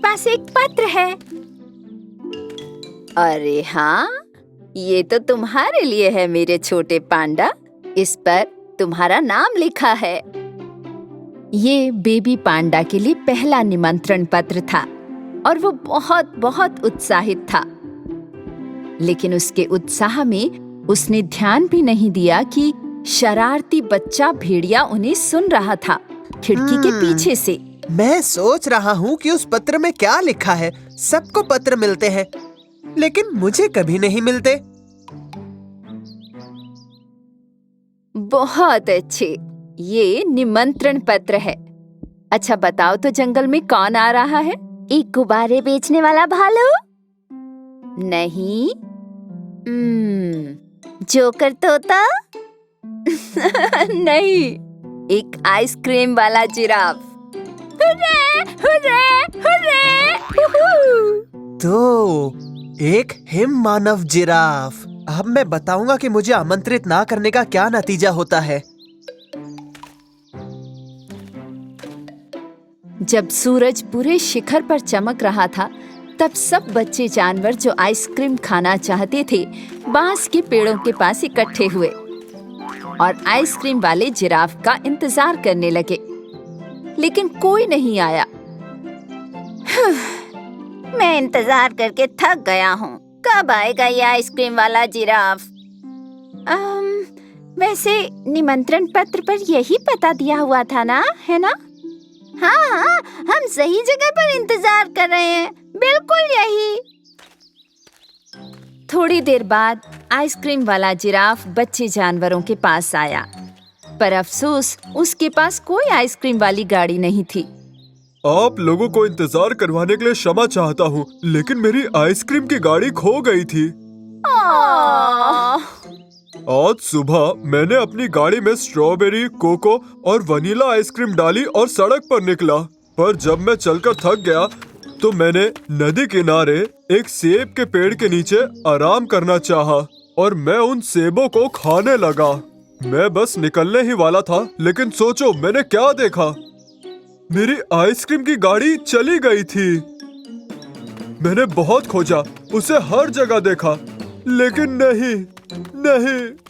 पास एक पत्र है। अरे हाँ, ये तो तुम्हारे लिए है मेरे छोटे पांडा। इस पर तुम्हारा नाम लिखा है। ये बेबी पांडा के लिए पहला निमंत्रण पत्र था और वो बहुत बहुत उत्साहित था। लेकिन उसके उत्साह में उसने ध्यान भी नहीं दिया कि शरारती बच्चा भेड़िया उन्हें सुन रहा था खिड़की के पीछे से। मैं सोच रहा हूँ कि उस पत्र में क्या लिखा है। सबको पत्र मिलते हैं, लेकिन मुझे कभी नहीं मिलते। बहुत अच्छे, ये निमंत्रण पत्र है। अच्छा बताओ तो जंगल में कौन आ रहा है? एक गुब्बारे बेचने वाला भालू? नहीं। जोकर तोता? नहीं। एक आइसक्रीम वाला जिराफ। हुर्रे, हुर्रे, हुर्रे, हुहू। तो एक हिम मानव जिराफ। अब मैं बताऊंगा कि मुझे आमंत्रित ना करने का क्या नतीजा होता है। जब सूरज पूरे शिखर पर चमक रहा था, तब सब बच्चे जानवर जो आइसक्रीम खाना चाहते थे बांस के पेड़ों के पास इकट्ठे हुए और आइसक्रीम वाले जिराफ का इंतजार करने लगे। लेकिन कोई नहीं आया। मैं इंतजार करके थक गया हूँ। कब आएगा ये आइसक्रीम वाला जिराफ? वैसे निमंत्रण पत्र पर यही पता दिया हुआ था ना, है ना? हाँ, हम सही जगह पर इंतजार कर रहे हैं, बिल्कुल यही। थोड़ी देर बाद आइसक्रीम वाला जिराफ बच्चे जानवरों के पास आया, पर अफसोस उसके पास कोई आइसक्रीम वाली गाड़ी नहीं थी। आप लोगों को इंतजार करवाने के लिए क्षमा चाहता हूँ, लेकिन मेरी आइसक्रीम की गाड़ी खो गई थी। आज सुबह मैंने अपनी गाड़ी में स्ट्रॉबेरी, कोको और वनीला आइसक्रीम डाली और सड़क पर निकला। पर जब मैं चलकर थक गया तो मैंने नदी किनारे एक सेब के पेड़ के नीचे आराम करना चाहा और मैं उन सेबों को खाने लगा। मैं बस निकलने ही वाला था, लेकिन सोचो मैंने क्या देखा। मेरी आइसक्रीम की गाड़ी चली गई थी। मैंने बहुत खोजा, उसे हर जगह देखा, लेकिन नहीं,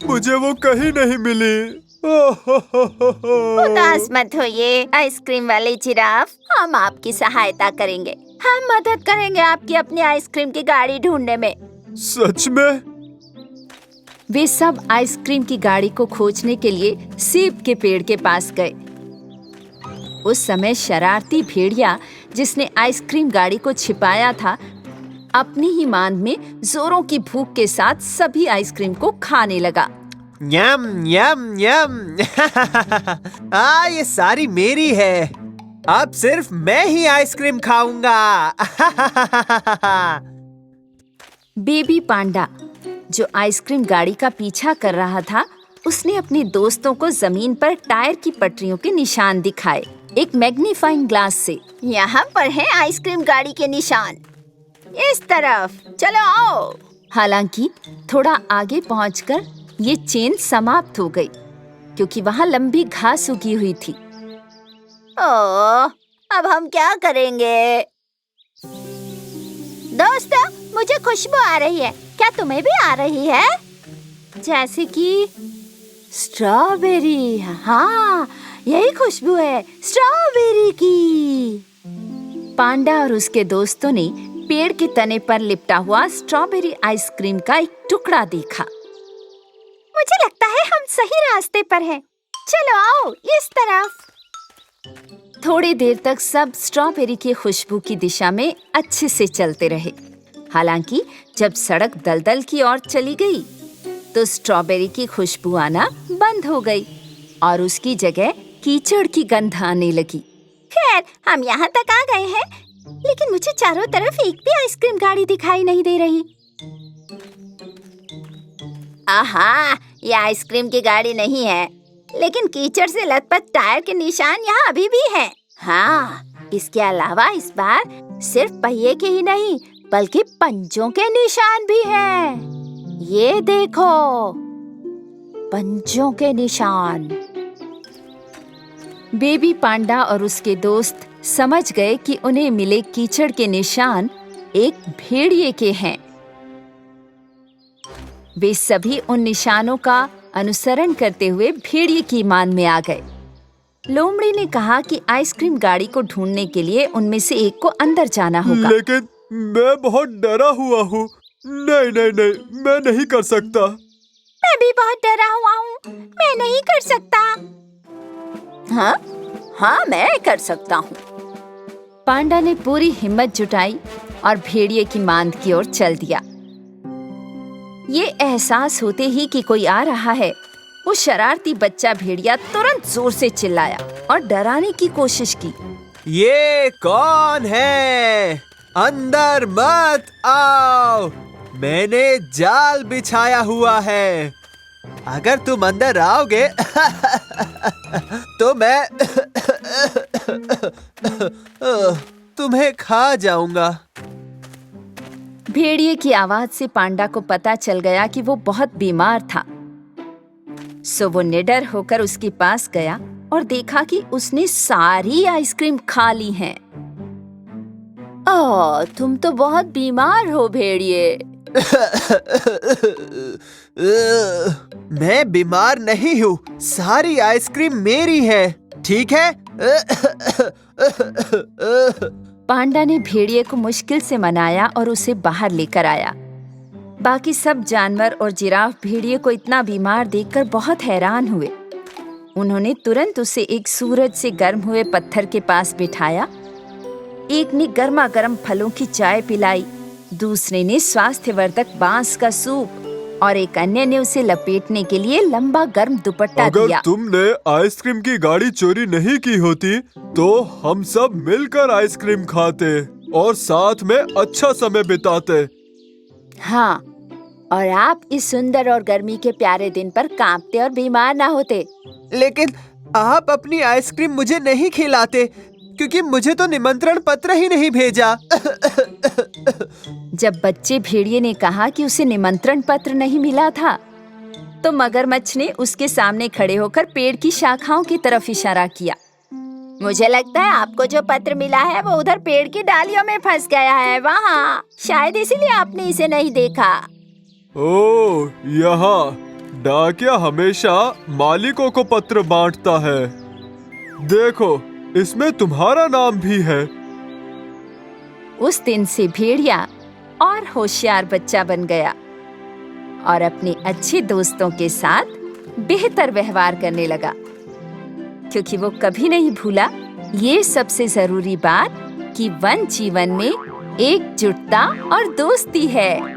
मुझे वो कहीं नहीं मिली। उदास मत होइए आइसक्रीम वाले जिराफ, हम आपकी सहायता करेंगे। हम मदद करेंगे आपकी अपनी आइसक्रीम की गाड़ी ढूंढने में। सच में? वे सब आइसक्रीम की गाड़ी को खोजने के लिए सेब के पेड़ के पास गए। उस समय शरारती भेड़िया, जिसने आइसक्रीम गाड़ी को छिपाया था, अपनी ही मांद में जोरों की भूख के साथ सभी आइसक्रीम को खाने लगा। यम यम यम। ये सारी मेरी है। अब सिर्फ मैं ही आइसक्रीम खाऊंगा। बेबी पांडा, जो आइसक्रीम गाड़ी का पीछा कर रहा था, उसने अपने दोस्तों को जमीन पर टायर की पटरियों के निशान दिखाए एक मैग्नीफाइंग ग्लास से। यहाँ पर है आइसक्रीम गाड़ी के निशान, इस तरफ चलो आओ। हालांकि थोड़ा आगे पहुंचकर ये चेन समाप्त हो गई, क्योंकि वहाँ लंबी घास उगी हुई थी। ओह, अब हम क्या करेंगे? दोस्तों, मुझे खुशबू आ रही है, क्या तुम्हें भी आ रही है? जैसे कि स्ट्रॉबेरी। हाँ, यही खुशबू है, स्ट्रॉबेरी की। पांडा और उसके दोस्तों ने पेड़ के तने पर लिपटा हुआ स्ट्रॉबेरी आइसक्रीम का एक टुकड़ा देखा। मुझे लगता है हम सही रास्ते पर हैं। चलो आओ इस तरफ। थोड़ी देर तक सब स्ट्रॉबेरी की खुशबू की दिशा में अच्छे से चलते रहे। हालांकि जब सड़क दलदल की ओर चली गई तो स्ट्रॉबेरी की खुशबू आना बंद हो गई और उसकी जगह कीचड़ की गंध आने लगी। खैर, हम यहाँ तक आ गए हैं, लेकिन मुझे चारों तरफ एक भी आइसक्रीम गाड़ी दिखाई नहीं दे रही। आहा, ये आइसक्रीम की गाड़ी नहीं है, लेकिन कीचड़ से लथपथ टायर के निशान यहाँ अभी भी हैं। हाँ, इसके अलावा इस बार सिर्फ पहिए के ही नहीं, बल्कि पंजों के निशान भी हैं। ये देखो, पंजों के निशान। बेबी पांडा और उसके दोस्त समझ गए कि उन्हें मिले कीचड़ के निशान एक भेड़िए के हैं। वे सभी उन निशानों का अनुसरण करते हुए भेड़िए की मान में आ गए। लोमड़ी ने कहा कि आइसक्रीम गाड़ी को ढूंढने के लिए उनमें से एक को अंदर जाना होगा। लेकिन मैं बहुत डरा हुआ हूँ। नहीं नहीं नहीं, मैं नहीं कर सकता। मैं भी बहुत डरा हुआ हूँ, मैं नहीं कर सकता। हाँ, मैं कर सकता हूँ। पांडा ने पूरी हिम्मत जुटाई और भेड़िए की मांद की ओर चल दिया। ये एहसास होते ही कि कोई आ रहा है, वो शरारती बच्चा भेड़िया तुरंत जोर से चिल्लाया और डराने की कोशिश की। ये कौन है? अंदर मत आओ, मैंने जाल बिछाया हुआ है। अगर तुम अंदर आओगे तो मैं तुम्हें खा जाऊंगा। भेड़िए की आवाज से पांडा को पता चल गया कि वो बहुत बीमार था। सो वो निडर होकर उसके पास गया और देखा कि उसने सारी आइसक्रीम खा ली है। ओह, तुम तो बहुत बीमार हो भेड़िए। मैं बीमार नहीं हूँ, सारी आइसक्रीम मेरी है, ठीक है? पांडा ने भेड़िए को मुश्किल से मनाया और उसे बाहर लेकर आया। बाकी सब जानवर और जिराफ भेड़िए को इतना बीमार देखकर बहुत हैरान हुए। उन्होंने तुरंत उसे एक सूरज से गर्म हुए पत्थर के पास बिठाया। एक ने गर्मा गर्म फलों की चाय पिलाई, दूसरे ने स्वास्थ्यवर्धक बांस का सूप और एक अन्य ने उसे लपेटने के लिए लंबा गर्म दुपट्टा दिया। अगर तुमने आइसक्रीम की गाड़ी चोरी नहीं की होती तो हम सब मिलकर आइसक्रीम खाते और साथ में अच्छा समय बिताते। हाँ, और आप इस सुंदर और गर्मी के प्यारे दिन पर कांपते और बीमार ना होते। लेकिन आप अपनी आइसक्रीम मुझे नहीं खिलाते क्योंकि मुझे तो निमंत्रण पत्र ही नहीं भेजा। जब बच्चे भेड़िए ने कहा कि उसे निमंत्रण पत्र नहीं मिला था, तो मगरमच्छ ने उसके सामने खड़े होकर पेड़ की शाखाओं की तरफ इशारा किया। मुझे लगता है आपको जो पत्र मिला है वो उधर पेड़ की डालियों में फंस गया है, वहाँ। शायद इसीलिए आपने इसे नहीं देखा। ओह, यहाँ डाकिया हमेशा मालिकों को पत्र बांटता है। देखो, इसमें तुम्हारा नाम भी है। उस दिन से भेड़िया और होशियार बच्चा बन गया और अपने अच्छे दोस्तों के साथ बेहतर व्यवहार करने लगा, क्योंकि वो कभी नहीं भूला ये सबसे जरूरी बात कि वन जीवन में एकजुटता और दोस्ती है।